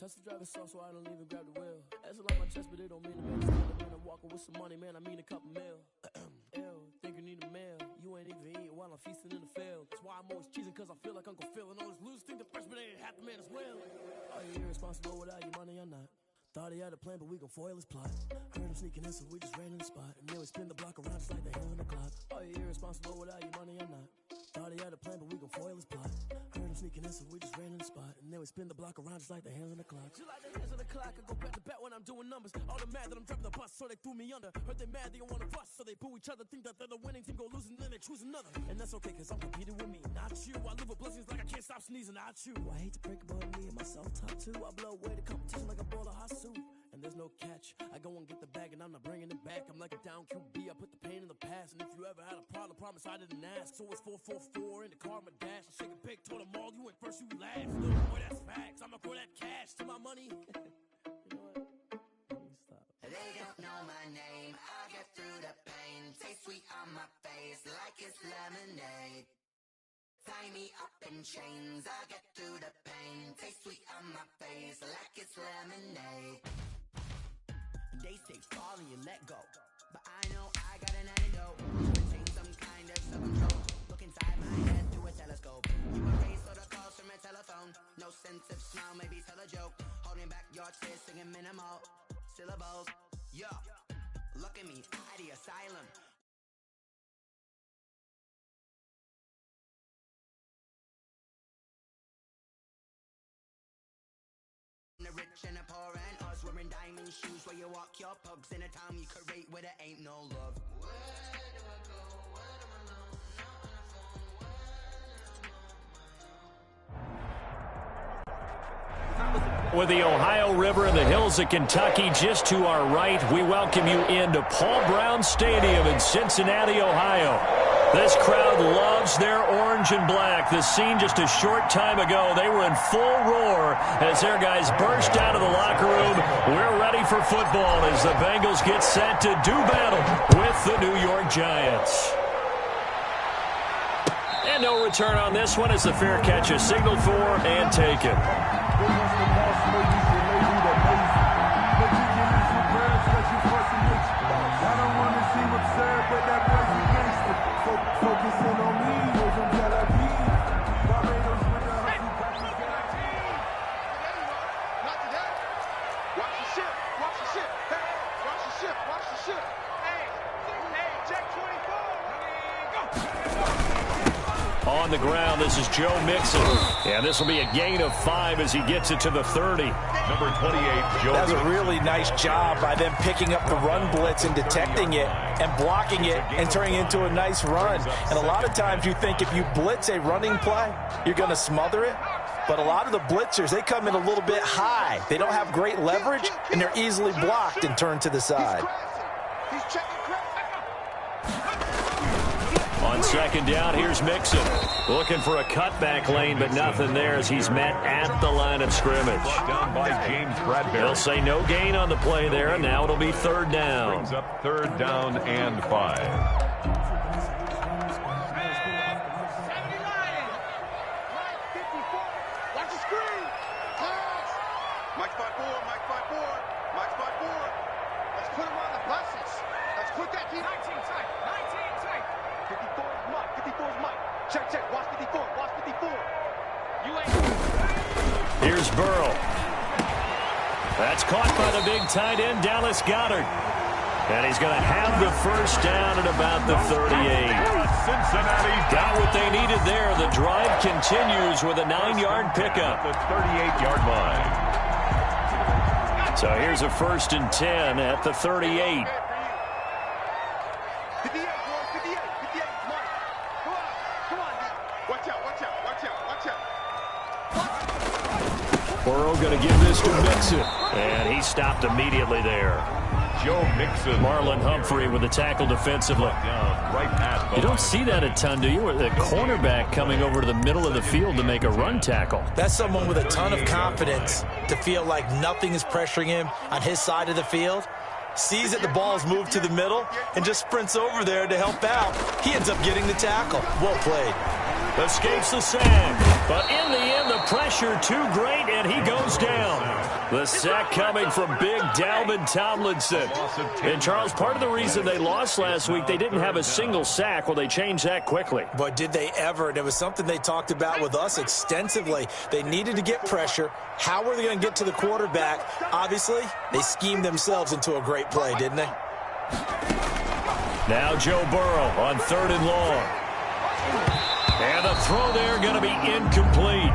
That's the driver's sauce, so I don't even grab the wheel. That's a lot on my chest, but it don't mean a man. Man, I'm walking with some money, man. I mean a couple mil. Ew, think you need a meal. You ain't even eating while I'm feasting in the field. That's why I'm always cheesing, cause I feel like Uncle Phil. And all those losers think the freshman ain't half the man as well. Are you irresponsible without your money or not? Thought he had a plan, but we gon' foil his plot. Heard him sneaking in, so we just ran in the spot. And then we spin the block around just like the heel in the clock. Are you irresponsible without your money or not? Thought he had a plan, but we gon' foil his plot. Heard him sneaking in, so we just ran in the spot. And then we spin the block around just like the hands on the clock. Just like the hands on the clock, I go back to back when I'm doing numbers. All the mad that I'm driving the bus, so they threw me under. Heard they mad, they don't wanna bust, so they boo each other. Think that they're the winning team, go losing, then they choose another. And that's okay, cause I'm competing with me, not you. I live with blessings like I can't stop sneezing, not you. I hate to break about me and myself top two. I blow away the competition like a bowl of hot soup. And there's no catch. I go and get the bag and I'm not bringing it back. I'm like a down QB, I put the pain in the past. And if you ever had a problem, promise I didn't ask. So it's 444 in the car, my dash. I shake a big, told them all, you went first, you last. Little boy, that's facts. I'ma throw that cash to my money. You know what? Stop. They don't know my name. I get through the pain. Taste sweet on my face like it's lemonade. Tie me up in chains. I get through the pain. Taste sweet on my face like it's lemonade. They say fall and you let go, but I know I got an antidote. Retain some kind of self-control. Look inside my head through a telescope. You erase all the calls from a telephone. No sense of smile, maybe tell a joke. Holding back your tears, singing minimal syllables. Yo, look at me, out of the asylum. The rich and the poor and us wearing diamond shoes where you walk your pugs in a town you create where there ain't no love. Where do I go? When I'm alone? Not on the phone. When I'm on my own. With the Ohio River and the hills of Kentucky just to our right, we welcome you into Paul Brown Stadium in Cincinnati, Ohio. This crowd loves their orange and black. The scene just a short time ago, they were in full roar as their guys burst out of the locker room. We're ready for football as the Bengals get set to do battle with the New York Giants. And no return on this one as the fair catch is signaled for and taken. On the ground, this is Joe Mixon. And this will be a gain of 5 as he gets it to the 30. Number 28, Joe. That's a really nice job by them picking up the run blitz and detecting it and blocking it and turning it into a nice run. And a lot of times you think if you blitz a running play, you're going to smother it. But a lot of the blitzers, they come in a little bit high. They don't have great leverage, and they're easily blocked and turned to the side. On second down, here's Mixon. Looking for a cutback lane, but nothing there as he's met at the line of scrimmage. Down by James Bradbury. They'll say no gain on the play there, and now it'll be third down. Brings up third down and 5. Here's Burrow. That's caught by the big tight end, Dallas Goedert. And he's going to have the first down at about the 38. Cincinnati got what they needed there. The drive continues with a 9-yard pickup. The 38-yard line. So here's a 1st and 10 at the 38. Burrow going to give this to Mixon. And he stopped immediately there. Joe Mixon. Marlon Humphrey with the tackle defensively. Right past you don't see that a ton, do you? The cornerback coming over to the middle of the field to make a run tackle. That's someone with a ton of confidence to feel like nothing is pressuring him on his side of the field. Sees that the ball's moved to the middle and just sprints over there to help out. He ends up getting the tackle. Well played. Escapes the sack, but in the end, the pressure too great, and he goes down. The sack coming from big Dalvin Tomlinson. And, Charles, part of the reason they lost last week, they didn't have a single sack. Well, they changed that quickly. But did they ever? And it was something they talked about with us extensively. They needed to get pressure. How were they going to get to the quarterback? Obviously, they schemed themselves into a great play, didn't they? Now Joe Burrow on 3rd and long. And the throw there going to be incomplete.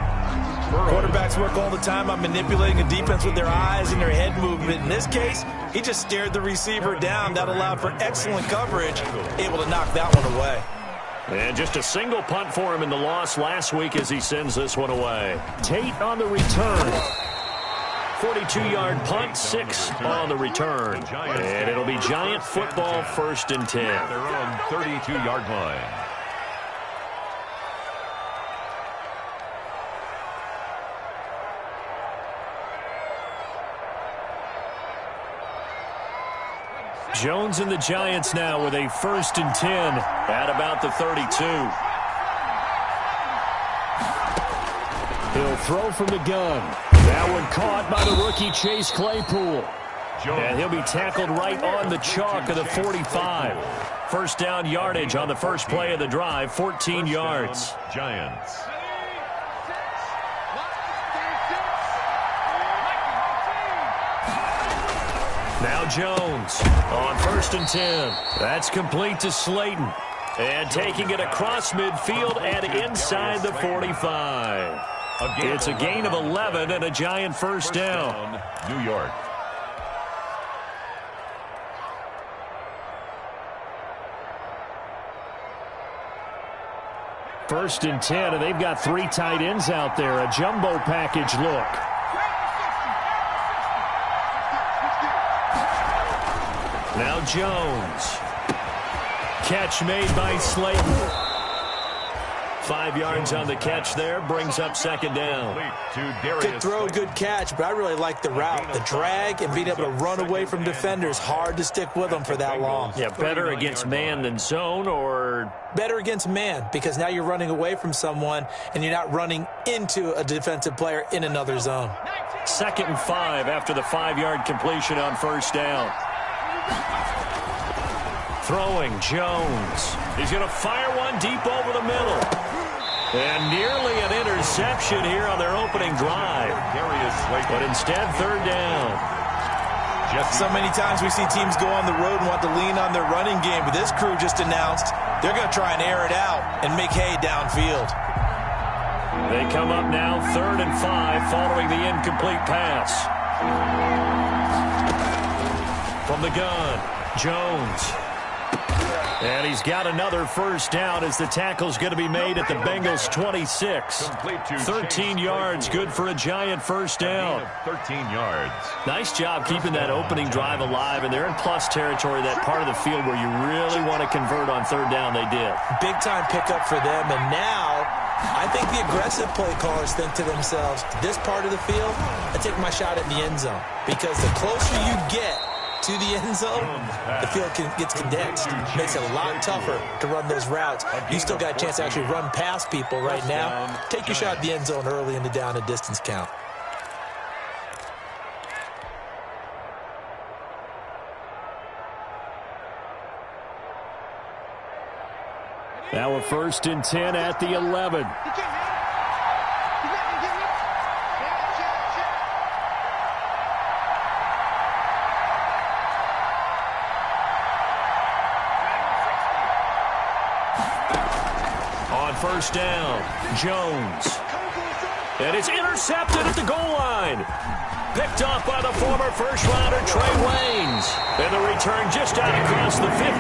Quarterbacks work all the time on manipulating a defense with their eyes and their head movement. In this case, he just stared the receiver down. That allowed for excellent coverage, able to knock that one away. And just a single punt for him in the loss last week as he sends this one away. Tate on the return. 42-yard punt, 6 on the return. And it'll be Giant football, 1st and 10. Their own 32-yard line. Jones and the Giants now with a 1st and 10 at about the 32. He'll throw from the gun. That one caught by the rookie Chase Claypool. And he'll be tackled right on the chalk of the 45. First down yardage on the first play of the drive, 14 yards. Giants. Now Jones on 1st and 10. That's complete to Slayton. And taking it across midfield and inside the 45. It's a gain of 11 and a Giant first down. New York. First and 10, and they've got 3 tight ends out there. A jumbo package look. Now Jones. Catch made by Slayton. 5 yards on the catch there. Brings up 2nd down. Good throw, good catch, but I really like the route. The drag and being able to run away from defenders. Hard to stick with them for that long. Yeah, better against man than zone, or? Better against man, because now you're running away from someone and you're not running into a defensive player in another zone. 2nd and 5 after the 5-yard completion on first down. Throwing Jones. He's going to fire one deep over the middle. And nearly an interception here on their opening drive. But instead, 3rd down. So many times we see teams go on the road and want to lean on their running game, but this crew just announced they're going to try and air it out and make hay downfield. They come up now 3rd and 5 following the incomplete pass. From the gun, Jones. And he's got another first down as the tackle's going to be made at the Bengals' 26. 13 yards, good for a Giant first down. 13 yards. Nice job keeping that opening drive alive, and they're in plus territory, that part of the field where you really want to convert on 3rd down. They did. Big-time pickup for them, and now I think the aggressive play callers think to themselves, this part of the field, I take my shot at the end zone, because the closer you get to the end zone, the field gets condensed. Makes it a lot tougher to run those routes. You still got a chance to actually run past people right now. Take your shot at the end zone early in the down and distance count. Now a 1st and 10 at the 11. First down, Jones. And it's intercepted at the goal line. Picked off by the former first-rounder Trey Waynes. And the return just out across the 15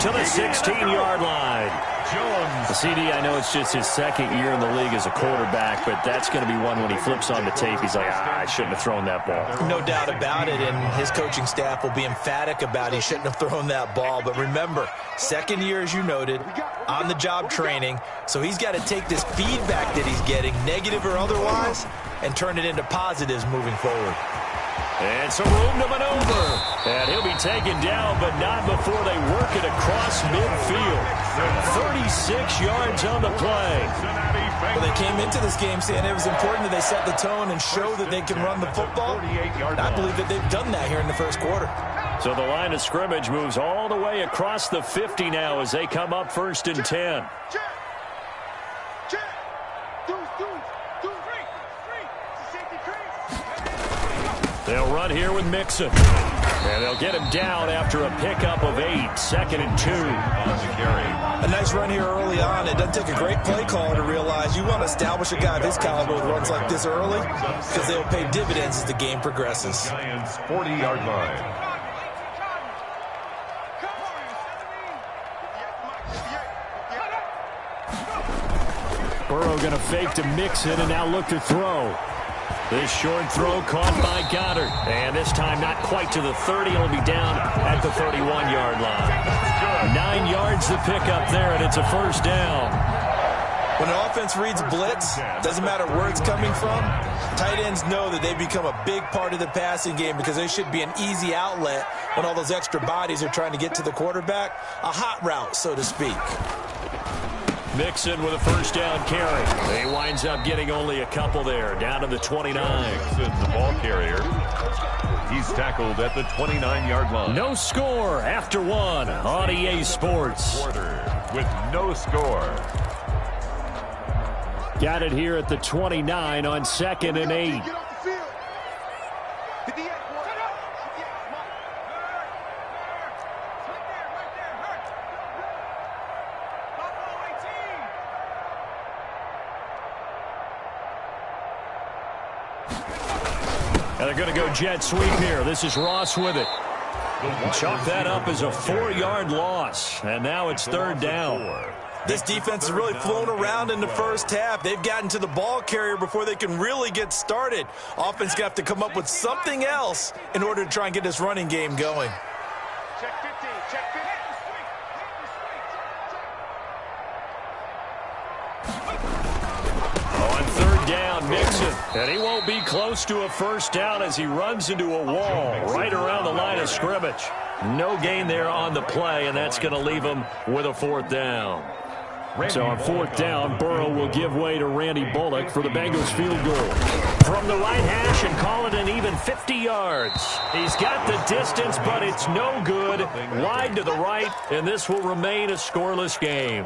to the 16-yard line. Jones. The CD, I know it's just his 2nd year in the league as a quarterback, but that's going to be one when he flips on the tape, he's like, I shouldn't have thrown that ball. No doubt about it, and his coaching staff will be emphatic about he shouldn't have thrown that ball. But remember, 2nd year, as you noted, on-the-job training, so he's got to take this feedback that he's getting, negative or otherwise, and turn it into positives moving forward. And some room to maneuver. And he'll be taken down, but not before they work it across midfield. 36 yards on the play. Well, they came into this game saying it was important that they set the tone and show that they can run the football. I believe that they've done that here in the first quarter. So the line of scrimmage moves all the way across the 50 now as they come up 1st and 10. They'll run here with Mixon. And they'll get him down after a pickup of 8. 2nd and 2. On the carry. A nice run here early on. It doesn't take a great play caller to realize you want to establish a guy of his caliber with runs like this early because they'll pay dividends as the game progresses. Giants 40-yard line. Burrow going to fake to Mixon and now look to throw. This short throw caught by Goddard. And this time not quite to the 30. It'll be down at the 31-yard line. 9 yards to pick up there, and it's a 1st down. When an offense reads blitz, doesn't matter where it's coming from, tight ends know that they become a big part of the passing game because they should be an easy outlet when all those extra bodies are trying to get to the quarterback. A hot route, so to speak. Mixon with a 1st down carry. He winds up getting only a couple there, down to the 29. Mixon, the ball carrier. He's tackled at the 29-yard line. No score after 1 on EA Sports. Quarter with no score. Got it here at the 29 on 2nd and 8. And they're going to go jet sweep here. This is Ross with it. Chalk that up as a 4-yard loss. And now it's 3rd down. This defense has really flown around in the first half. They've gotten to the ball carrier before they can really get started. Offense going to have to come up with something else in order to try and get this running game going. Check 50, check 50. On 3rd down, Mixon. And he won't be close to a 1st down as he runs into a wall right around the line of scrimmage. No gain there on the play, and that's going to leave him with a 4th down. So on 4th down, Burrow will give way to Randy Bullock for the Bengals field goal. From the right hash and call it an even 50 yards. He's got the distance, but it's no good. Wide to the right, and this will remain a scoreless game.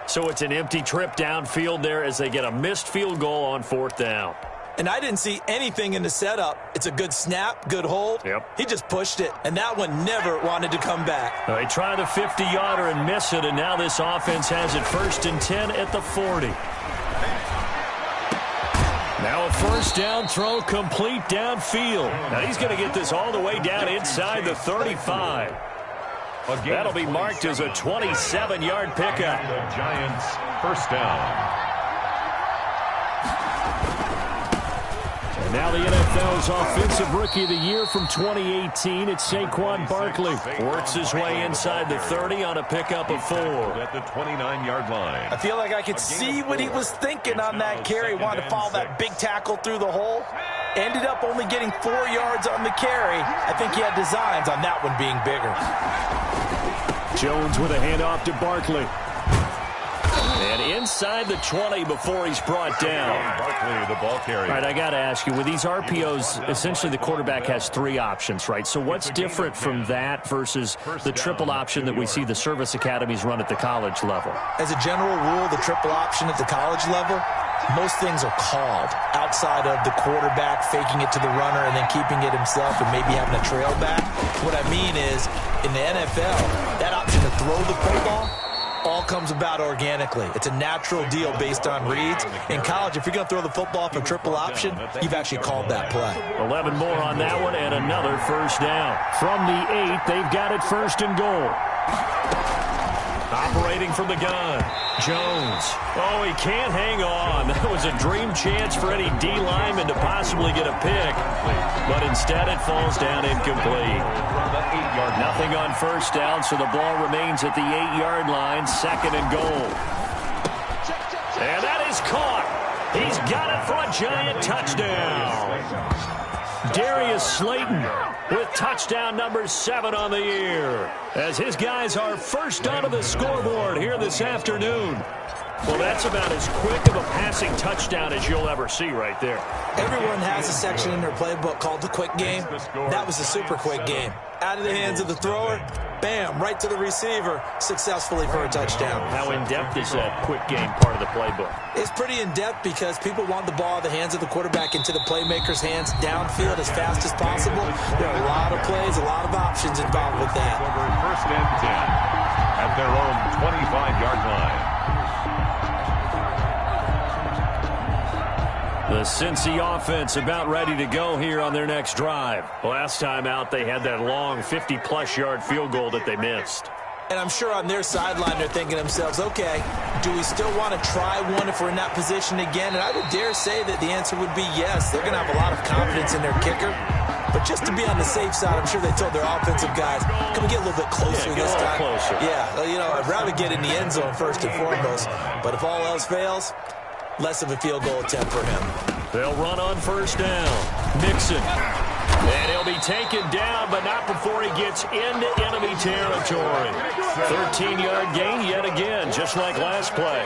So it's an empty trip downfield there as they get a missed field goal on 4th down. And I didn't see anything in the setup. It's a good snap, good hold. Yep. He just pushed it, and that one never wanted to come back. They try the 50-yarder and miss it, and now this offense has it 1st and 10 at the 40. Now a 1st down throw complete downfield. Now he's going to get this all the way down inside the 35. That'll be marked as a 27-yard pickup. The Giants 1st down. And now the NFL's Offensive Rookie of the Year from 2018. It's Saquon Barkley. Works his way inside the 30 on a pickup of 4. At the 29-yard line. I feel like I could see what he was thinking on that carry. Wanted to follow that big tackle through the hole. Ended up only getting 4 yards on the carry. I think he had designs on that one being bigger. Jones with a handoff to Barkley. And inside the 20 before he's brought down. Barkley, the ball carrier. All right, I got to ask you, with these RPOs, essentially the quarterback has 3 options, right? So what's different from that versus the triple option that we see the service academies run at the college level? As a general rule, the triple option at the college level, most things are called outside of the quarterback faking it to the runner and then keeping it himself and maybe having a trail back. What I mean is, in the NFL, that option to throw the football all comes about organically. It's a natural deal based on reads. In college, if you're going to throw the football for triple option, you've actually called that play. 11 more on that one and another 1st down. From the 8, they've got it 1st and goal. Operating from the gun, Jones. Oh, he can't hang on. That was a dream chance for any D lineman to possibly get a pick. But instead it falls down incomplete. Nothing on 1st down, so the ball remains at the 8-yard line, 2nd and goal. And that is caught. He's got it for a giant touchdown. Darius Slayton with touchdown number 7 on the year, as his guys are first onto the scoreboard here this afternoon. Well, that's about as quick of a passing touchdown as you'll ever see right there. Everyone has a section in their playbook called the quick game. That was a super quick game. Out of the hands of the thrower, bam, right to the receiver, successfully for a touchdown. How in-depth is that quick game part of the playbook? It's pretty in-depth because people want the ball out of the hands of the quarterback into the playmaker's hands downfield as fast as possible. There are a lot of plays, a lot of options involved with that. First and 10 at their own 25-yard line. The Cincy offense about ready to go here on their next drive. Last time out, they had that long 50-plus yard field goal that they missed. And I'm sure on their sideline they're thinking to themselves, okay, do we still want to try one if we're in that position again? And I would dare say that the answer would be yes. They're going to have a lot of confidence in their kicker. But just to be on the safe side, I'm sure they told their offensive guys, can we get a little bit closer this time? Closer. Yeah, well, you know, I'd rather get in the end zone first and foremost. But if all else fails, less of a field goal attempt for him. They'll run on first down. Mixon. And he'll be taken down, but not before he gets into enemy territory. 13-yard gain yet again, just like last play.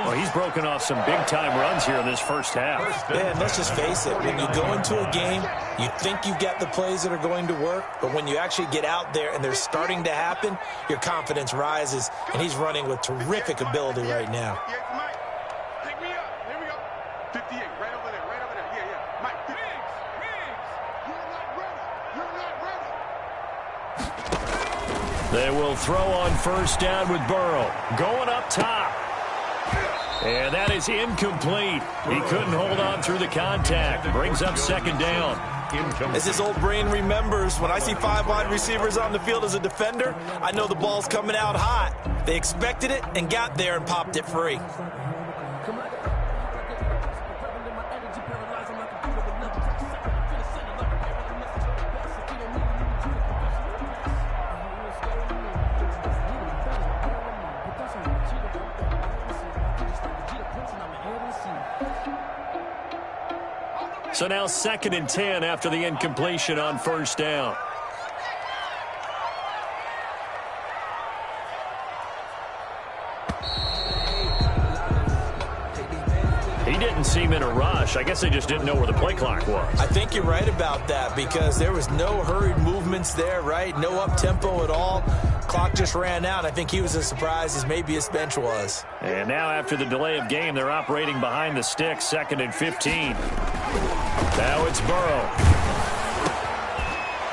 Well, he's broken off some big-time runs here in this first half. Yeah, and let's just face it. When you go into a game, you think you've got the plays that are going to work, but when you actually get out there and they're starting to happen, your confidence rises, and he's running with terrific ability right now. They will throw on first down with Burrow. Going up top. And that is incomplete. He couldn't hold on through the contact. Brings up second down. As his old brain remembers, when I see 5 wide receivers on the field as a defender, I know the ball's coming out hot. They expected it and got there and popped it free. So now 2nd and 10 after the incompletion on first down. He didn't seem in a rush. I guess they just didn't know where the play clock was. I think you're right about that because there was no hurried movements there, right? No up-tempo at all. Clock just ran out. I think he was as surprised as maybe his bench was. And now after the delay of game, they're operating behind the sticks, 2nd and 15. Now it's Burrow.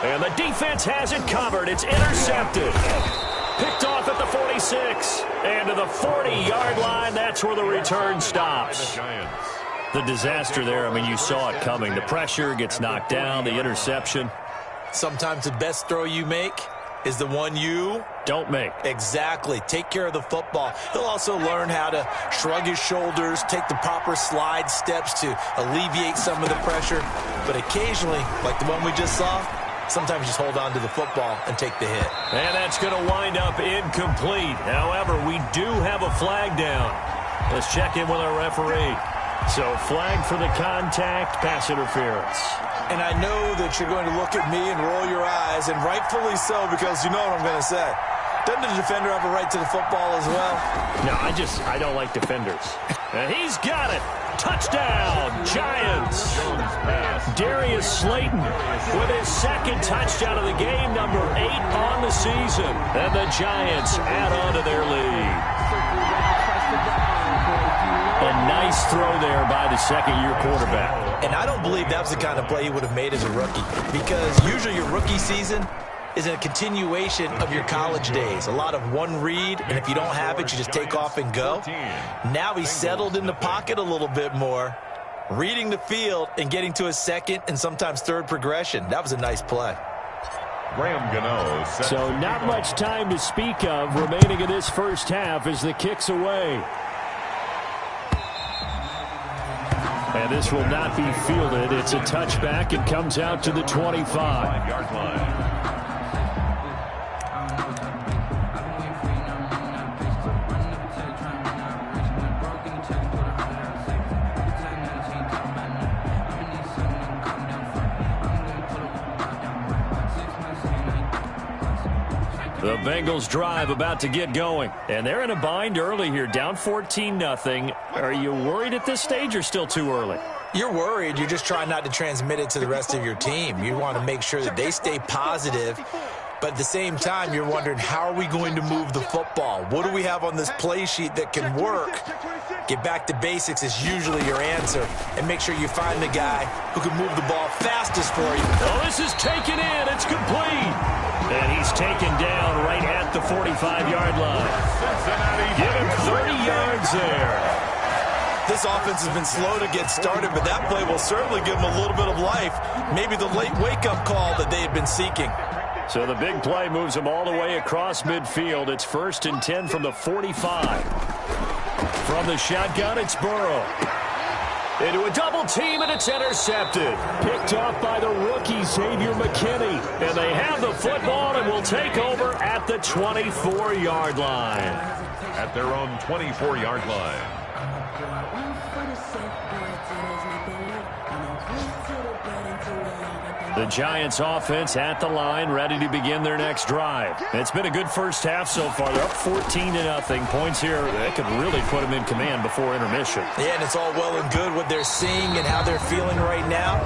And the defense has it covered. It's intercepted. Picked off at the 46. And to the 40-yard line, that's where the return stops. The disaster there, I mean, you saw it coming. The pressure gets knocked down, the interception. Sometimes the best throw you make is the one you don't make. Exactly. Take care of the football. He'll also learn how to shrug his shoulders, take the proper slide steps to alleviate some of the pressure. But occasionally, like the one we just saw, sometimes just hold on to the football and take the hit. And that's going to wind up incomplete. However, we do have a flag down. Let's check in with our referee. So flag for the contact, pass interference. And I know that you're going to look at me and roll your eyes, and rightfully so, because you know what I'm going to say. Doesn't the defender have a right to the football as well? No, I don't like defenders. And he's got it. Touchdown, Giants. Darius Slayton with his 2nd touchdown of the game, number 8 on the season. And the Giants add on to their lead. A nice throw there by the 2nd-year quarterback. And I don't believe that was the kind of play he would have made as a rookie, because usually your rookie season is a continuation of your college days. A lot of one read, and if you don't have it, you just take off and go. Now he's settled in the pocket a little bit more, reading the field and getting to his 2nd and sometimes 3rd progression. That was a nice play. So not much time to speak of remaining in this first half as the kick's away. And this will not be fielded. It's a touchback. It comes out to the 25-yard line. The Bengals drive about to get going. And they're in a bind early here, down 14-0. Are you worried at this stage or still too early? You're worried. You're just trying not to transmit it to the rest of your team. You want to make sure that they stay positive. But at the same time, you're wondering, how are we going to move the football? What do we have on this play sheet that can work? Get back to basics is usually your answer. And make sure you find the guy who can move the ball fastest for you. Oh, this is taken in. It's complete. And he's taken down right at the 45-yard line. Give him 30 yards there. This offense has been slow to get started, but that play will certainly give them a little bit of life. Maybe the late wake-up call that they had been seeking. So the big play moves them all the way across midfield. It's 1st and 10 from the 45. From the shotgun, it's Burrow. Into a double team, and it's intercepted. Picked off by the rookie, Xavier McKinney. And they have the football and will take over at the 24-yard line. At their own 24-yard line. The Giants offense at the line, ready to begin their next drive. It's been a good first half so far. They're up 14-0. Points here, that could really put them in command before intermission. Yeah, and it's all well and good what they're seeing and how they're feeling right now.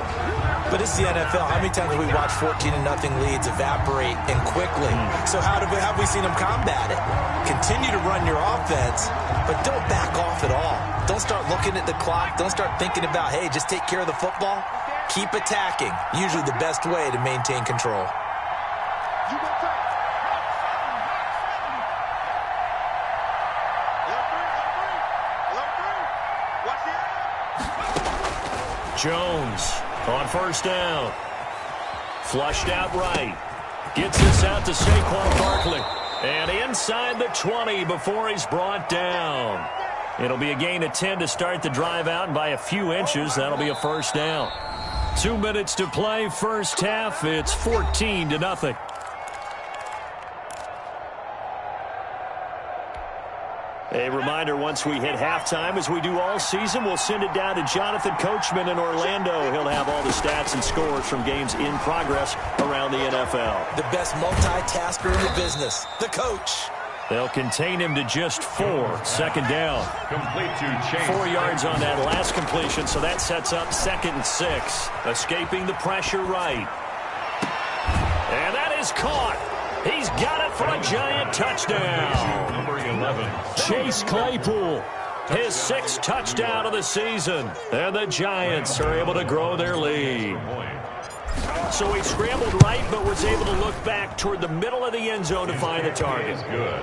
But it's the NFL. How many times have we watched 14-0 leads evaporate and quickly? So how have we seen them combat it? Continue to run your offense, but don't back off at all. Don't start looking at the clock. Don't start thinking about, hey, just take care of the football. Keep attacking. Usually the best way to maintain control. Jones on first down. Flushed out right. Gets this out to Saquon Barkley. And inside the 20 before he's brought down. It'll be a gain of 10 to start the drive out, and by a few inches, that'll be a first down. 2 minutes to play, first half. It's 14-0. A reminder, once we hit halftime, as we do all season, we'll send it down to Jonathan Coachman in Orlando. He'll have all the stats and scores from games in progress around the NFL. The best multitasker in the business, the coach. They'll contain him to just 4. Second down. Complete to Chase. 4 yards on that last completion, so that sets up 2nd and 6. Escaping the pressure right. And that is caught. He's got it for a giant touchdown. Number 11. Chase Claypool, his 6th touchdown of the season. And the Giants are able to grow their lead. So he scrambled right, but was able to look back toward the middle of the end zone to find the target.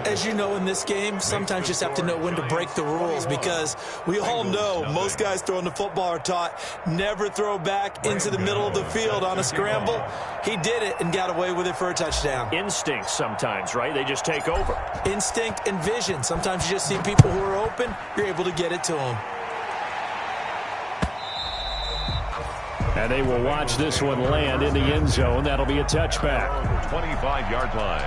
As you know, in this game, sometimes you just have to know when to break the rules, because we all know most guys throwing the football are taught never throw back into the middle of the field on a scramble. He did it and got away with it for a touchdown. Instinct sometimes, right? They just take over. Instinct and vision. Sometimes you just see people who are open, you're able to get it to them. And they will watch this one land in the end zone. That'll be a touchback. 25-yard line.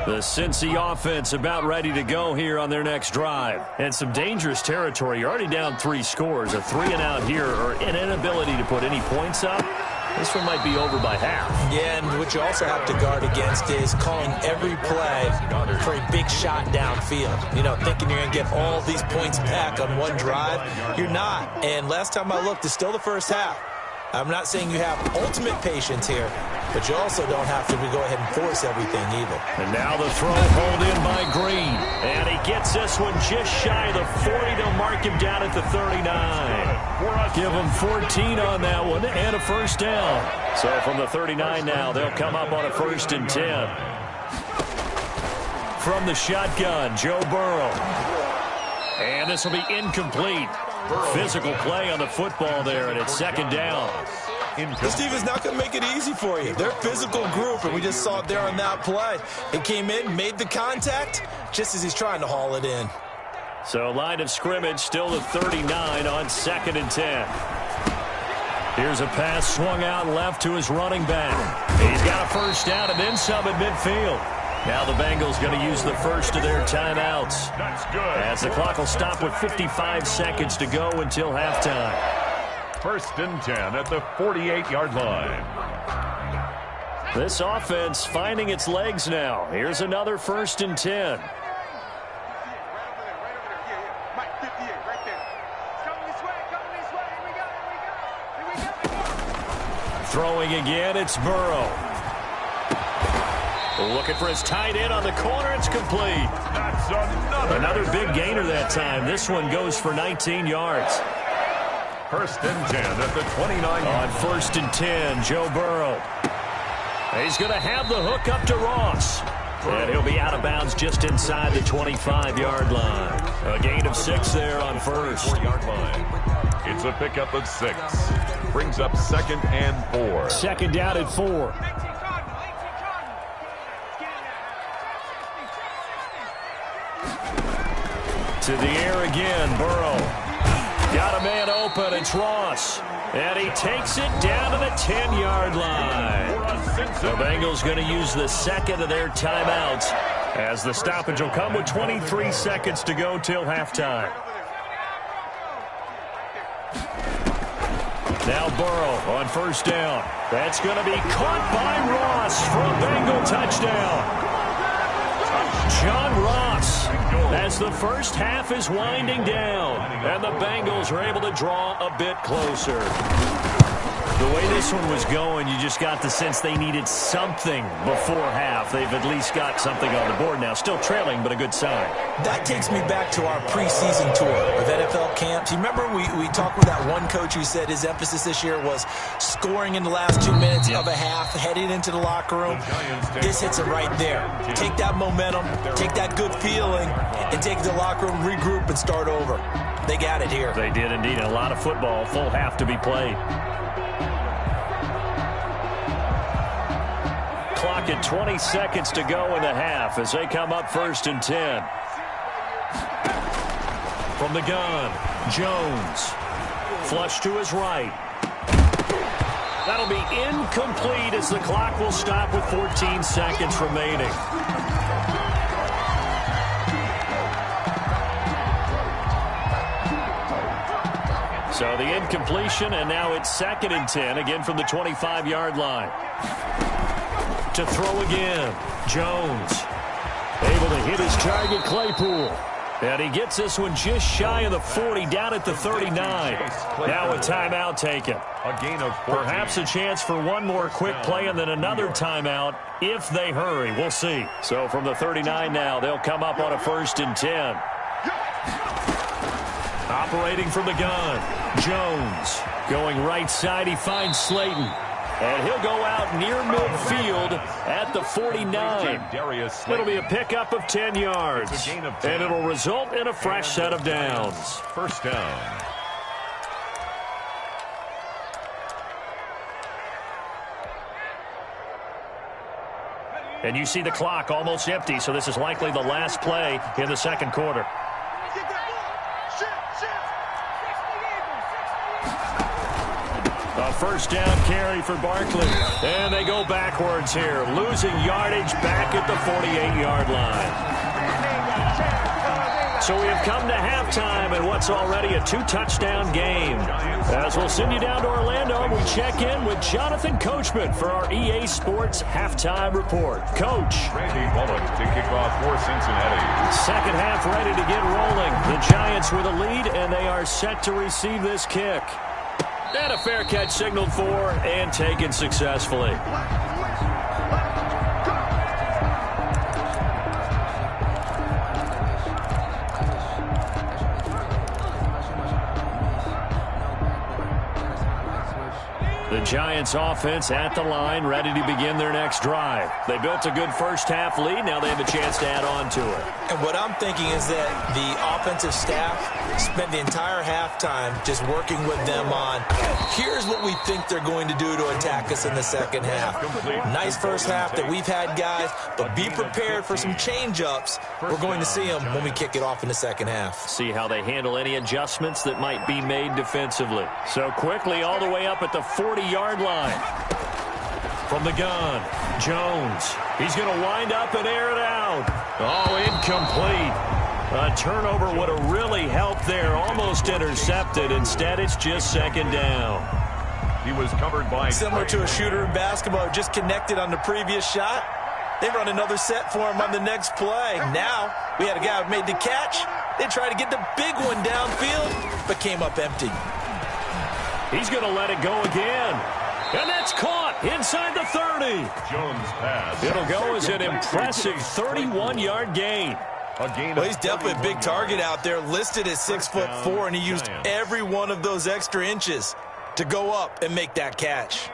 The Cincy offense about ready to go here on their next drive. And some dangerous territory. You're already down 3 scores. A 3-and-out here, or an inability to put any points up. This one might be over by half. Yeah, and what you also have to guard against is calling every play for a big shot downfield. You know, thinking you're going to get all these points back on one drive. You're not. And last time I looked, it's still the first half. I'm not saying you have ultimate patience here, but you also don't have to go ahead and force everything either. And now the throw pulled in by Green. And he gets this one just shy of the 40. They'll mark him down at the 39. Give him 14 on that one and a first down. So from the 39 now, they'll come up on a 1st and 10. From the shotgun, Joe Burrow. And this will be incomplete. Physical play on the football there, and it's 2nd down. This team is not going to make it easy for you. They're a physical group, and we just saw it there on that play. It came in, made the contact, just as he's trying to haul it in. So line of scrimmage still the 39 on 2nd and 10. Here's a pass swung out left to his running back. He's got a first down and then some at midfield. Now the Bengals going to use the first of their timeouts. That's good. As the clock will stop with 55 seconds to go until halftime. 1st and 10 at the 48-yard line. This offense finding its legs now. Here's another 1st and 10. Throwing again, it's Burrow. Looking for his tight end on the corner. It's complete. That's Another big gainer that time. This one goes for 19 yards. 1st and 10 at the 29. On 1st and 10, Joe Burrow. He's going to have the hook up to Ross. And he'll be out of bounds just inside the 25-yard line. A gain of 6 there on 1st. 4-yard line. It's a pickup of 6. Brings up 2nd and 4. 2nd down at 4. To the air again, Burrow. Got a man open, it's Ross. And he takes it down to the 10-yard line. The Bengals going to use the 2nd of their timeouts as the stoppage will come with 23 seconds to go till halftime. Now Burrow on 1st down. That's going to be caught by Ross for a Bengal touchdown. John Ross, as the first half is winding down, and the Bengals are able to draw a bit closer. The way this one was going, you just got the sense they needed something before half. They've at least got something on the board now. Still trailing, but a good sign. That takes me back to our preseason tour of NFL camps. You remember we talked with that one coach who said his emphasis this year was scoring in the last 2 minutes of a half, heading into the locker room. This hits it right there. Take that momentum, take that good feeling, and take it to the locker room, regroup, and start over. They got it here. They did indeed. A lot of football, full half to be played. Clock at 20 seconds to go in the half as they come up 1st and 10. From the gun, Jones. Flush to his right. That'll be incomplete as the clock will stop with 14 seconds remaining. So the incompletion, and now it's 2nd and 10, again from the 25-yard line. To throw again, Jones. Able to hit his target, Claypool. And he gets this one just shy of the 40, down at the 39. Now a timeout taken. A gain of 14. Perhaps a chance for one more quick play and then another timeout if they hurry. We'll see. So from the 39 now, they'll come up on a 1st and 10. Operating from the gun, Jones. Going right side, he finds Slayton. And he'll go out near midfield at the 49. It'll be a pickup of 10 yards. And it'll result in a fresh set of downs. 1st down. And you see the clock almost empty, so this is likely the last play in the 2nd quarter. A 1st down carry for Barkley. And they go backwards here, losing yardage back at the 48-yard line. So we have come to halftime in what's already a 2-touchdown game. As we'll send you down to Orlando, we check in with Jonathan Coachman for our EA Sports Halftime Report. Coach. Randy Bullock to kick off for Cincinnati. 2nd half ready to get rolling. The Giants with a lead, and they are set to receive this kick. And a fair catch signaled for and taken successfully. The Giants offense at the line, ready to begin their next drive. They built a good first half lead. Now they have a chance to add on to it. And what I'm thinking is that the offensive staff spent the entire halftime just working with them on, here's what we think they're going to do to attack us in the 2nd half. Nice first half that we've had, guys, but be prepared for some change-ups. We're going to see them when we kick it off in the 2nd half. See how they handle any adjustments that might be made defensively. So quickly all the way up at the 40-yard line. from the gun. Jones. He's going to wind up and air it out. Oh, incomplete. A turnover would have really helped there. Almost intercepted. Instead, it's just second down. He was covered by... Similar to a shooter in basketball, just connected on the previous shot. They run another set for him on the next play. Now, we had a guy who made the catch. They tried to get the big one downfield, but came up empty. He's going to let it go again. And that's caught inside the 30. Jones pass. It'll go as an impressive 31-yard gain. Well, he's definitely a big target out there, listed at 6'4", and he used every one of those extra inches to go up and make that catch.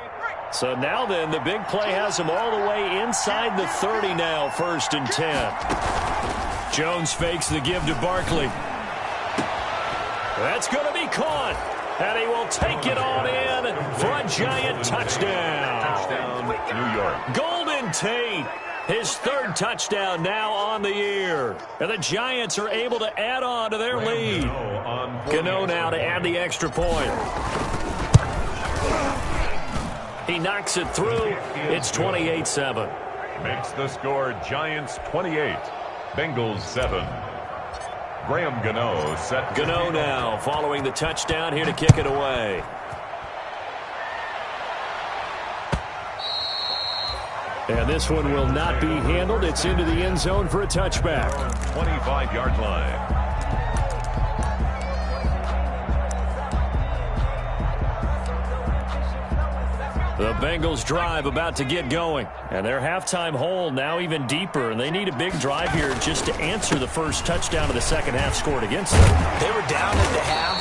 So now then, the big play has him all the way inside the 30 now, 1st and 10. Jones fakes the give to Barkley. That's going to be caught. And he will take it on in for a giant touchdown. Touchdown, New York. Golden Tate, his 3rd touchdown now on the year. And the Giants are able to add on to their lead. Gano now to add the extra point. He knocks it through. It's 28-7. Makes the score Giants 28, Bengals 7. Graham Gano set. Gano now following the touchdown here to kick it away. And this one will not be handled. It's into the end zone for a touchback. 25-yard line. The Bengals drive about to get going. And their halftime hole now even deeper. And they need a big drive here just to answer the first touchdown of the second half scored against them. They were down at the half.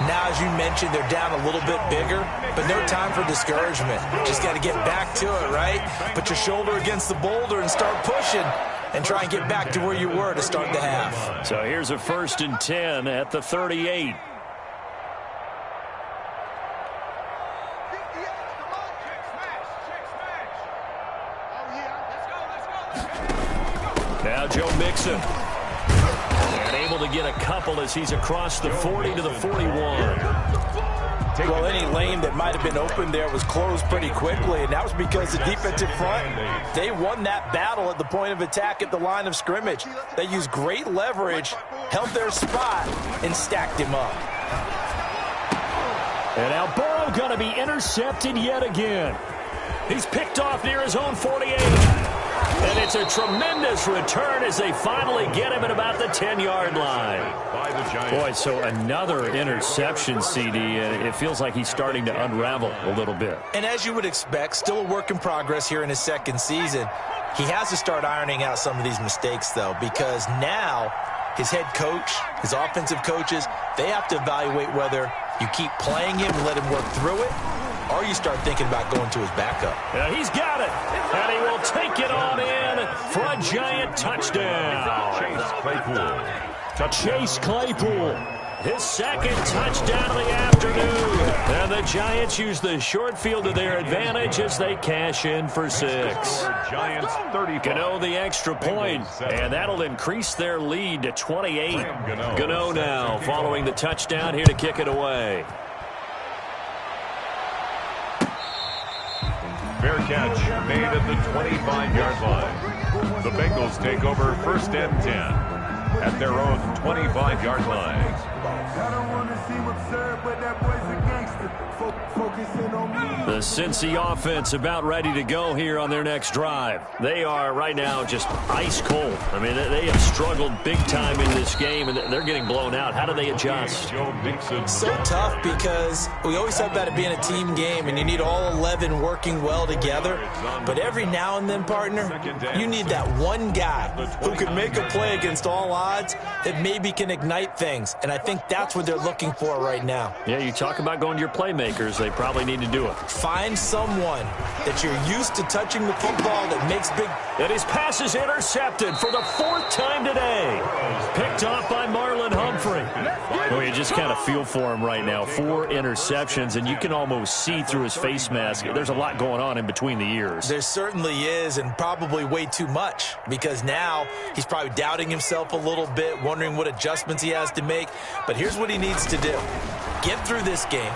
Now, as you mentioned, they're down a little bit bigger. But no time for discouragement. Just got to get back to it, right? Put your shoulder against the boulder and start pushing. And try and get back to where you were to start the half. So here's a 1st and 10 at the 38. Now Joe Mixon. And able to get a couple as he's across the 40 to the 41. Well, any lane that might have been open there was closed pretty quickly, and that was because the defensive front, they won that battle at the point of attack at the line of scrimmage. They used great leverage, held their spot, and stacked him up. And now Burrow going to be intercepted yet again. He's picked off near his own 48. And it's a tremendous return as they finally get him at about the 10-yard line. Boy, so another interception, CD, and it feels like he's starting to unravel a little bit. And as you would expect, still a work in progress here in his 2nd season. He has to start ironing out some of these mistakes, though, because now his head coach, his offensive coaches, they have to evaluate whether you keep playing him and let him work through it, or you start thinking about going to his backup. Yeah, he's got it. And he will take it on in for a giant touchdown. Chase Claypool. His 2nd touchdown of the afternoon. And the Giants use the short field to their advantage as they cash in for 6. Giants 30. Gano the extra point, and that'll increase their lead to 28. Gano now following the touchdown here to kick it away. Fair catch made at the 25-yard line. The Bengals take over 1st and 10 at their own 25-yard line. I don't want to seem absurd, but that boy's a gangster. Focusing on me. The Cincy offense about ready to go here on their next drive. They are right now just ice cold. I mean, they have struggled big time in this game, and they're getting blown out. How do they adjust? So tough because we always talk about it being a team game, and you need all 11 working well together. But every now and then, partner, you need that one guy who can make a play against all odds that maybe can ignite things. And I think that's what they're looking for right now. Yeah, you talk about going to your playmakers. They probably need to do it. Find someone that you're used to touching the football that makes big. And his pass is intercepted for the 4th time today. Picked off by Marlon Humphrey. Well, you just kind of feel for him right now. 4 interceptions, and you can almost see through his face mask. There's a lot going on in between the ears. There certainly is, and probably way too much, because now he's probably doubting himself a little bit, wondering what adjustments he has to make. But here's what he needs to do. Get through this game.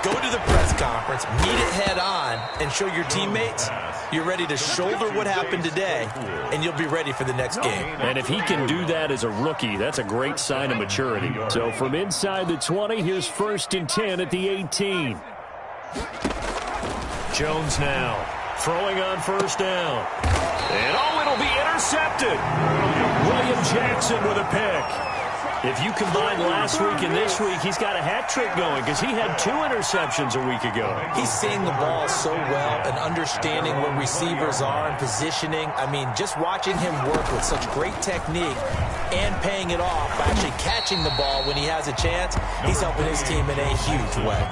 Go to the press conference, meet it head on, and show your teammates you're ready to shoulder what happened today, and you'll be ready for the next game. And if he can do that as a rookie, that's a great sign of maturity. So from inside the 20, here's 1st and 10 at the 18. Jones now throwing on 1st down. And it'll be intercepted. William Jackson with a pick. If you combine last week and this week, he's got a hat trick going because he had 2 interceptions a week ago. He's seeing the ball so well and understanding where receivers are and positioning. I mean, just watching him work with such great technique and paying it off by actually catching the ball when he has a chance, he's helping his team in a huge way.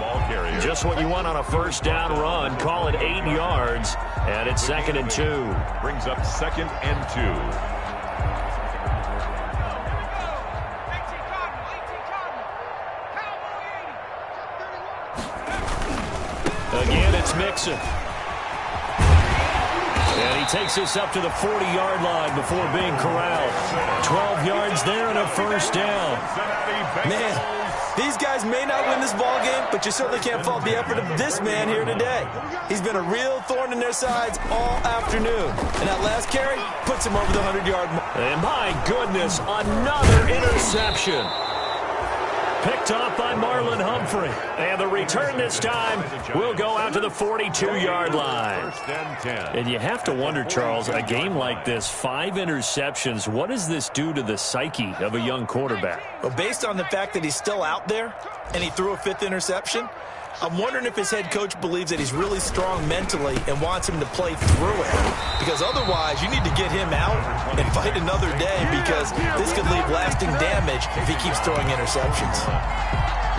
Just what you want on a 1st down run. Call it 8 yards, and it's 2nd and 2. Brings up 2nd and 2. Again, it's Mixon. And he takes us up to the 40-yard line before being corralled. 12 yards there and a 1st down. Man, these guys may not win this ball game, but you certainly can't fault the effort of this man here today. He's been a real thorn in their sides all afternoon. And that last carry puts him over the 100-yard mark. And my goodness, another interception. Picked off by Marlon Humphrey. And the return this time will go out to the 42-yard line. And you have to wonder, Charles, a game like this, 5 interceptions, what does this do to the psyche of a young quarterback? Well, based on the fact that he's still out there and he threw a 5th interception, I'm wondering if his head coach believes that he's really strong mentally and wants him to play through it. Because otherwise, you need to get him out and fight another day because this could leave lasting damage if he keeps throwing interceptions.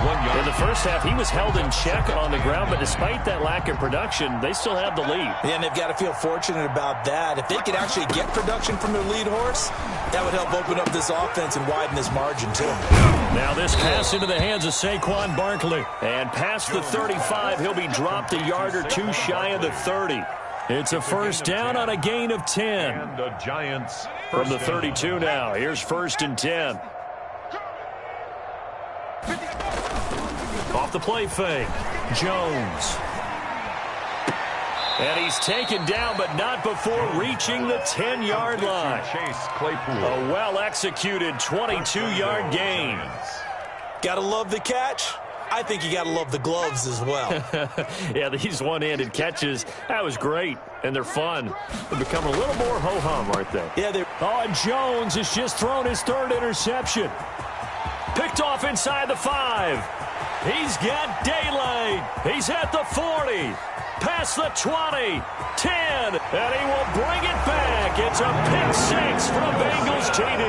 In the first half, he was held in check on the ground, but despite that lack of production, they still have the lead. Yeah, and they've got to feel fortunate about that. If they could actually get production from their lead horse, that would help open up this offense and widen this margin, too. Now this pass into the hands of Saquon Barkley. And past the 35, he'll be dropped a yard or 2 shy of the 30. It's a 1st down on a gain of 10. And the Giants from the 32 now. Here's 1st and 10. Off the play fake, Jones. And he's taken down, but not before reaching the 10-yard line. Chase Claypool. A well-executed 22-yard gain. Gotta love the catch. I think you gotta love the gloves as well. Yeah, these one-handed catches, that was great, and they're fun. They're becoming a little more ho-hum, aren't they? Yeah, they're... Oh, and Jones has just thrown his 3rd interception. Picked off inside the 5. He's got daylight. He's at the 40. Past the 20. 10. And he will bring it back. It's a pick 6 from Bengals TD.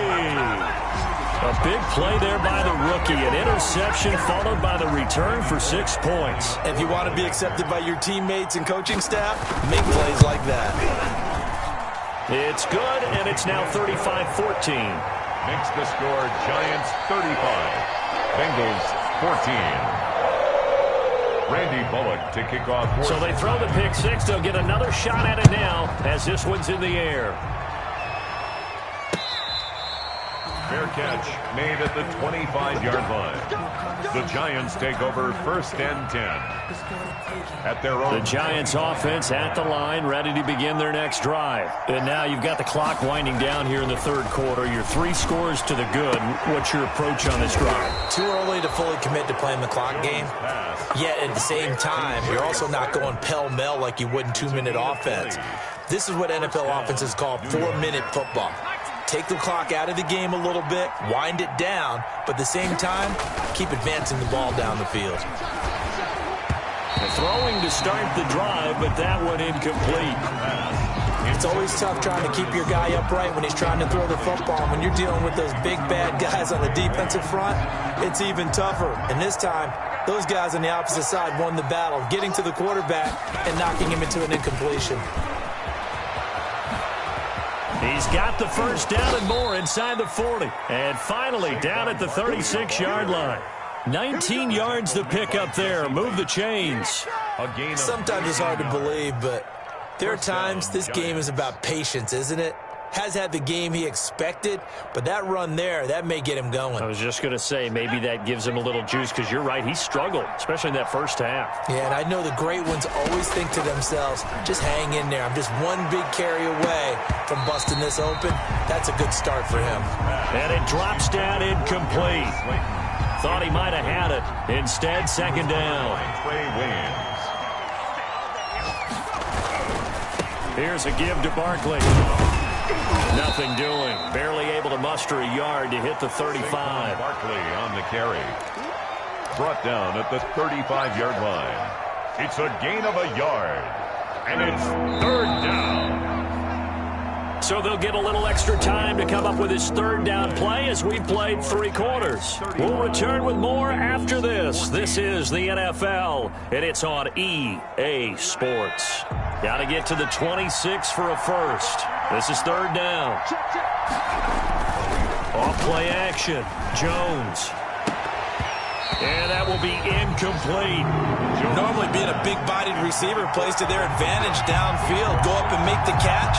A big play there by the rookie. An interception followed by the return for 6 points. If you want to be accepted by your teammates and coaching staff, make plays like that. It's good, and it's now 35-14. Makes the score Giants 35. Bengals 14. Randy Bullock to kick off. So they throw the pick 6. They'll get another shot at it now as this one's in the air. Fair catch made at the 25-yard line. The Giants take over 1st and 10. At their own. The Giants offense at the line, ready to begin their next drive. And now you've got the clock winding down here in the 3rd quarter. You're 3 scores to the good. What's your approach on this drive? Too early to fully commit to playing the clock game. Yet at the same time, you're also not going pell-mell like you would in 2-minute offense. This is what NFL offenses call 4-minute football. Take the clock out of the game a little bit, wind it down, but at the same time, keep advancing the ball down the field. Throwing to start the drive, but that one incomplete. It's always tough trying to keep your guy upright when he's trying to throw the football. When you're dealing with those big, bad guys on the defensive front, it's even tougher. And this time, those guys on the opposite side won the battle, getting to the quarterback and knocking him into an incompletion. He's got the 1st down and more inside the 40. And finally down at the 36-yard line. 19 yards to pick up there. Move the chains. Sometimes it's hard to believe, but there are times this game is about patience, isn't it? has had the game he expected, but that run there, that may get him going. I was just going to say, maybe that gives him a little juice, because you're right, he struggled, especially in that first half. Yeah, and I know the great ones always think to themselves, just hang in there. I'm just one big carry away from busting this open. That's a good start for him. And it drops down incomplete. Thought he might have had it. Instead, second down. Trey Waynes. Here's a give to Barkley. Nothing doing. Barely able to muster a yard to hit the 35. Barkley on the carry. Brought down at the 35-yard line. It's a gain of a yard. And it's third down. So they'll get a little extra time to come up with his third down play as we played 3 quarters. We'll return with more after this. This is the NFL, and it's on EA Sports. Got to get to the 26 for a first. This is third down. Off play action. Jones. And that will be incomplete. Normally being a big-bodied receiver plays to their advantage downfield. Go up and make the catch,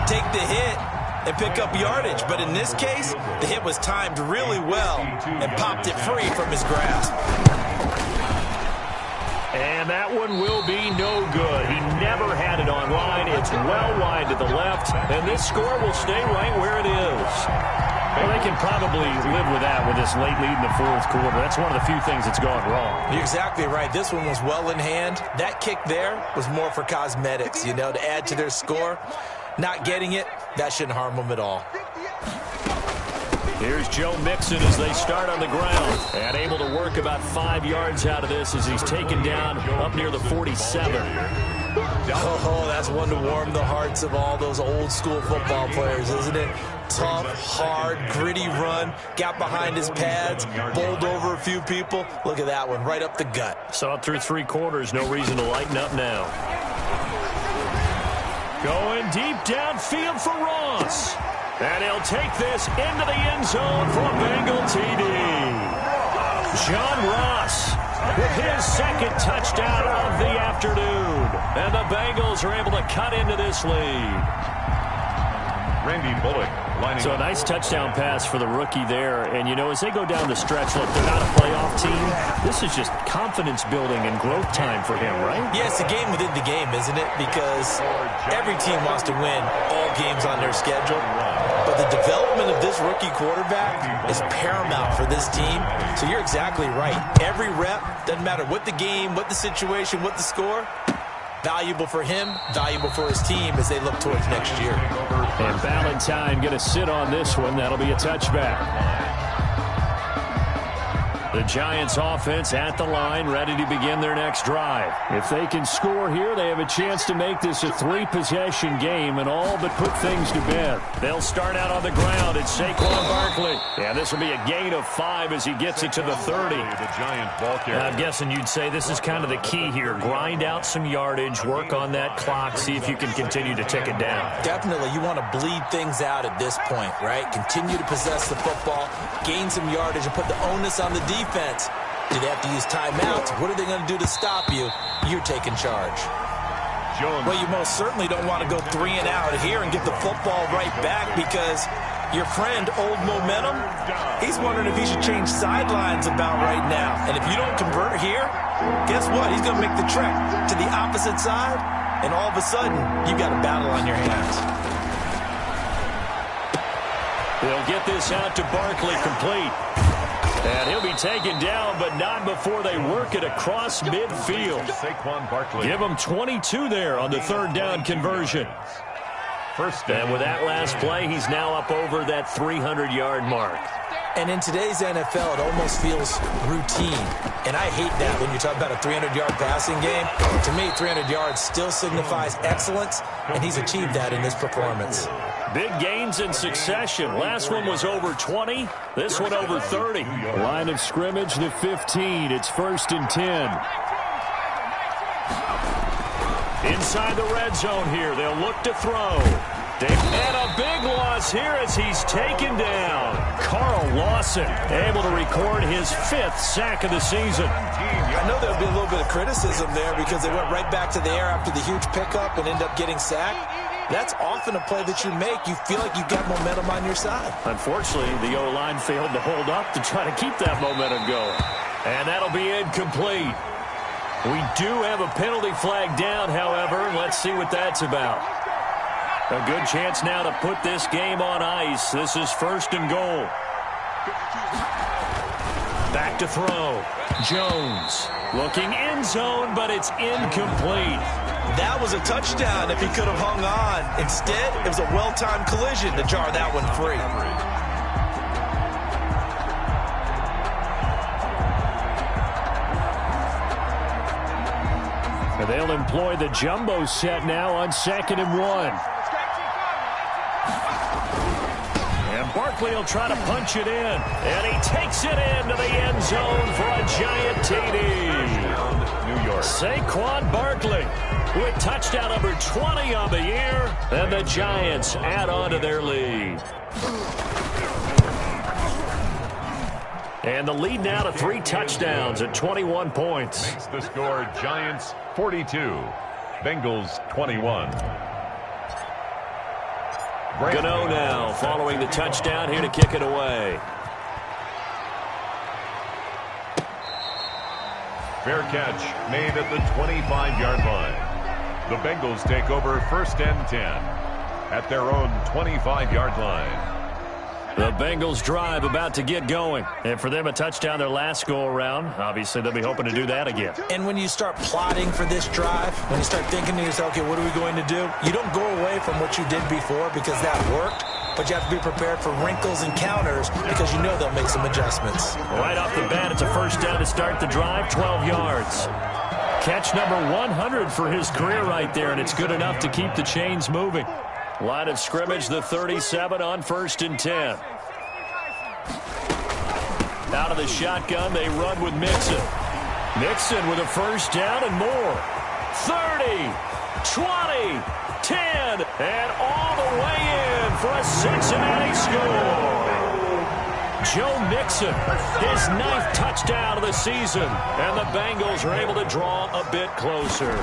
take the hit, and pick up yardage. But in this case, the hit was timed really well and popped it free from his grasp. And that one will be no good. He never had it on line. It's well wide to the left, and this score will stay right where it is. Well, they can probably live with that with this late lead in the fourth quarter. That's one of the few things that's gone wrong. You're exactly right. This one was well in hand. That kick there was more for cosmetics, to add to their score. Not getting it, that shouldn't harm them at all. Here's Joe Mixon as they start on the ground. And able to work about 5 yards out of this as he's taken down up near the 47. Oh, that's one to warm the hearts of all those old-school football players, isn't it? Tough, hard, gritty run, got behind his pads, bowled over a few people. Look at that one, right up the gut. Saw it through 3 quarters, no reason to lighten up now. Going deep downfield for Ross. And he'll take this into the end zone for a Bengal TD. John Ross with his second touchdown of the afternoon. And the Bengals are able to cut into this lead. Randy Bullock lining So a nice touchdown pass for the rookie there. And, as they go down the stretch, look, they're not a playoff team. This is just confidence building and growth time for him, right? Yeah, it's a game within the game, isn't it? Because every team wants to win all games on their schedule. But the development of this rookie quarterback is paramount for this team. So you're exactly right. Every rep, doesn't matter what the game, what the situation, what the score, valuable for him, valuable for his team as they look towards next year. And Valentine going to sit on this one. That'll be a touchback. The Giants offense at the line, ready to begin their next drive. If they can score here, they have a chance to make this a 3-possession game and all but put things to bed. They'll start out on the ground. It's Saquon Barkley. And this will be a gain of 5 as he gets it to the 30. The Giant ball carrier. I'm guessing you'd say this is kind of the key here. Grind out some yardage, work on that clock, see if you can continue to tick it down. Definitely. You want to bleed things out at this point, right? Continue to possess the football, gain some yardage, and put the onus on the defense. Do they have to use timeouts? What are they going to do to stop you? You're taking charge. Jones. Well, you most certainly don't want to go 3 and out here and get the football right back because your friend, Old Momentum, he's wondering if he should change sidelines about right now. And if you don't convert here, guess what? He's going to make the trek to the opposite side, and all of a sudden, you've got a battle on your hands. They'll get this out to Barkley complete. And he'll be taken down, but not before they work it across midfield. Saquon Barkley. Give him 22 there on the third down conversion. First down. And with that last play, he's now up over that 300-yard mark. And in today's NFL, it almost feels routine. And I hate that when you talk about a 300-yard passing game. To me, 300 yards still signifies excellence, and he's achieved that in this performance. Big gains in succession. Last one was over 20. This one over 30. Line of scrimmage, the 15. It's 1st and 10. Inside the red zone here. They'll look to throw. And a big loss here as he's taken down. Carl Lawson able to record his 5th sack of the season. I know there'll be a little bit of criticism there because they went right back to the air after the huge pickup and ended up getting sacked. that's often a play that you make. You feel like you've got momentum on your side. Unfortunately, the O-line failed to hold up to try to keep that momentum going. And that'll be incomplete. We do have a penalty flag down, however. Let's see what that's about. A good chance now to put this game on ice. This is 1st and goal. Back to throw. Jones looking end zone, but it's incomplete. That was a touchdown if he could have hung on. Instead, it was a well-timed collision to jar that one free. They'll employ the jumbo set now on 2nd and 1. And Barkley will try to punch it in. And he takes it into the end zone for a giant TD. New York. Saquon Barkley with touchdown number 20 on the year. And the Giants add on to their lead. And the lead now to 3 touchdowns at 21 points. Makes the score Giants 42, Bengals 21. Gano now following the touchdown here to kick it away. Fair catch made at the 25-yard line. The Bengals take over 1st and 10 at their own 25-yard line. The Bengals drive about to get going. And for them, a touchdown their last go-around. Obviously, they'll be hoping to do that again. And when you start plotting for this drive, when you start thinking to yourself, okay, what are we going to do? You don't go away from what you did before because that worked. But you have to be prepared for wrinkles and counters because you know they'll make some adjustments. Right off the bat, it's a 1st down to start the drive, 12 yards. Catch number 100 for his career right there, and it's good enough to keep the chains moving. Line of scrimmage, the 37 on 1st and 10. Out of the shotgun, they run with Mixon. Mixon with a 1st down and more. 30, 20, 10, and all the way in for a Cincinnati score. Joe Mixon, his 9th touchdown of the season, and the Bengals are able to draw a bit closer.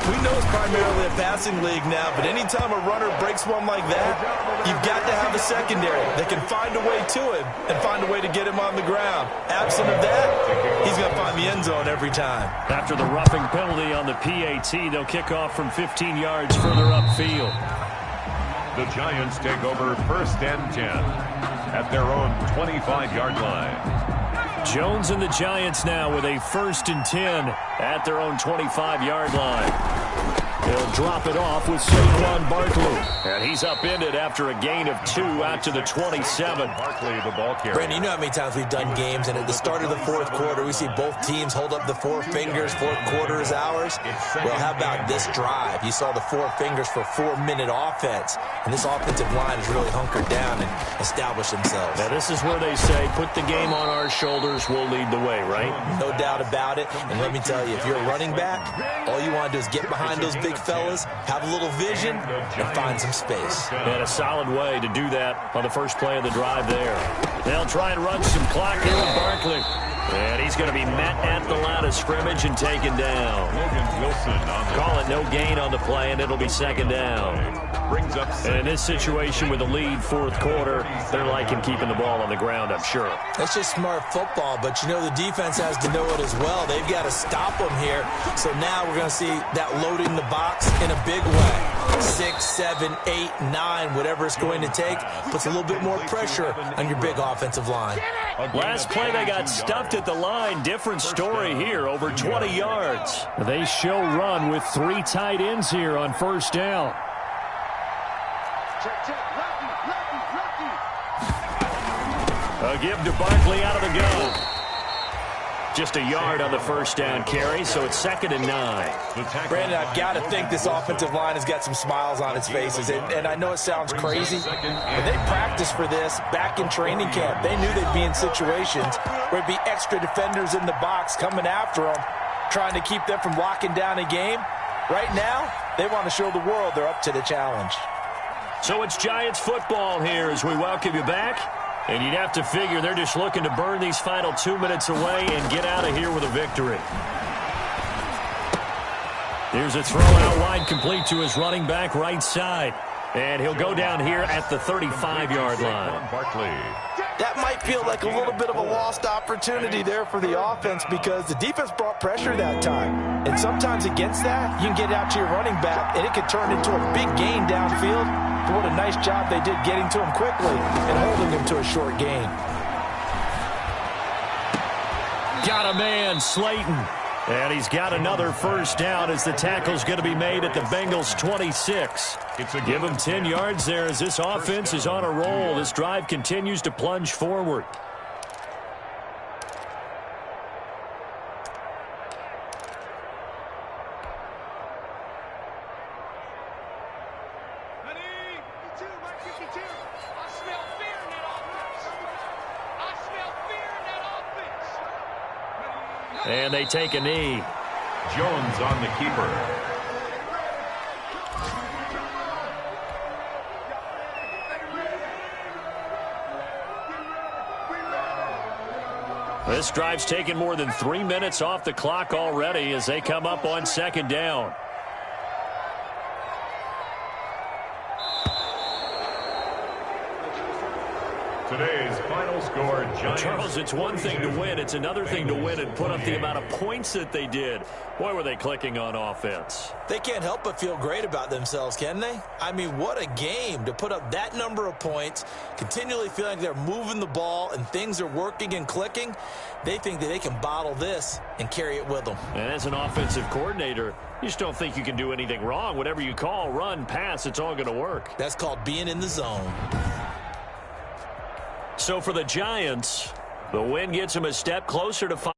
We know it's primarily a passing league now, but anytime a runner breaks one like that, you've got to have a secondary that can find a way to him and find a way to get him on the ground. Absent of that, he's going to find the end zone every time. After the roughing penalty on the PAT, they'll kick off from 15 yards further upfield. The Giants take over 1st and 10 at their own 25-yard line. Jones and the Giants now with a 1st and 10 at their own 25-yard line. They'll drop it off with Saquon Barkley. And he's upended after a gain of 2 out to the 27. Barkley, the ball carrier. Brandon, you know how many times we've done games, and at the start of the 4th quarter, we see both teams hold up the 4 fingers, 4th quarter is ours. Well, how about this drive? You saw the 4 fingers for 4-minute offense, and this offensive line has really hunkered down and established themselves. Now, this is where they say, put the game on our shoulders, we'll lead the way, right? No doubt about it, and let me tell you, if you're a running back, all you want to do is get behind those big fellas, have a little vision, and find some space. And a solid way to do that on the first play of the drive there. They'll try and run some clock here with Barkley. And he's going to be met at the line of scrimmage and taken down. Call it no gain on the play, and it'll be 2nd down. Brings up and in this situation with the lead 4th quarter, they're liking keeping the ball on the ground, I'm sure. That's just smart football, but you know the defense has to know it as well. They've got to stop them here. So now we're going to see that loading the box in a big way. 6, 7, 8, 9, whatever it's going to take, puts a little bit more pressure on your big offensive line. Last play, they got stuffed at the line. Different story here, over 20 yards. They show run with 3 tight ends here on 1st down. A give to Barkley out of the gun. Just a yard on the 1st down carry, so it's 2nd and 9. Brandon, I've got to think this offensive line has got some smiles on its faces. And I know it sounds crazy, but they practiced for this back in training camp. They knew they'd be in situations where it'd be extra defenders in the box coming after them, trying to keep them from locking down a game. Right now, they want to show the world they're up to the challenge. So it's Giants football here as we welcome you back. And you'd have to figure they're just looking to burn these final 2 minutes away and get out of here with a victory. Here's a throw out wide, complete to his running back right side. And he'll go down here at the 35-yard line. That might feel like a little bit of a lost opportunity there for the offense because the defense brought pressure that time. And sometimes against that, you can get out to your running back, and it could turn into a big gain downfield. But what a nice job they did getting to him quickly and holding him to a short gain. Got a man, Slayton. And he's got another first down as the tackle's going to be made at the Bengals' 26. Give him 10 yards there as this offense is on a roll. This drive continues to plunge forward. And they take a knee. Jones on the keeper. This drive's taken more than 3 minutes off the clock already as they come up on second down. Today's final score, Giants. Charles, it's one thing to win. It's another thing to win and put up the amount of points that they did. Boy, were they clicking on offense. They can't help but feel great about themselves, can they? I mean, what a game to put up that number of points, continually feeling like they're moving the ball and things are working and clicking. They think that they can bottle this and carry it with them. And as an offensive coordinator, you just don't think you can do anything wrong. Whatever you call, run, pass, it's all going to work. That's called being in the zone. So for the Giants, the win gets them a step closer to 5.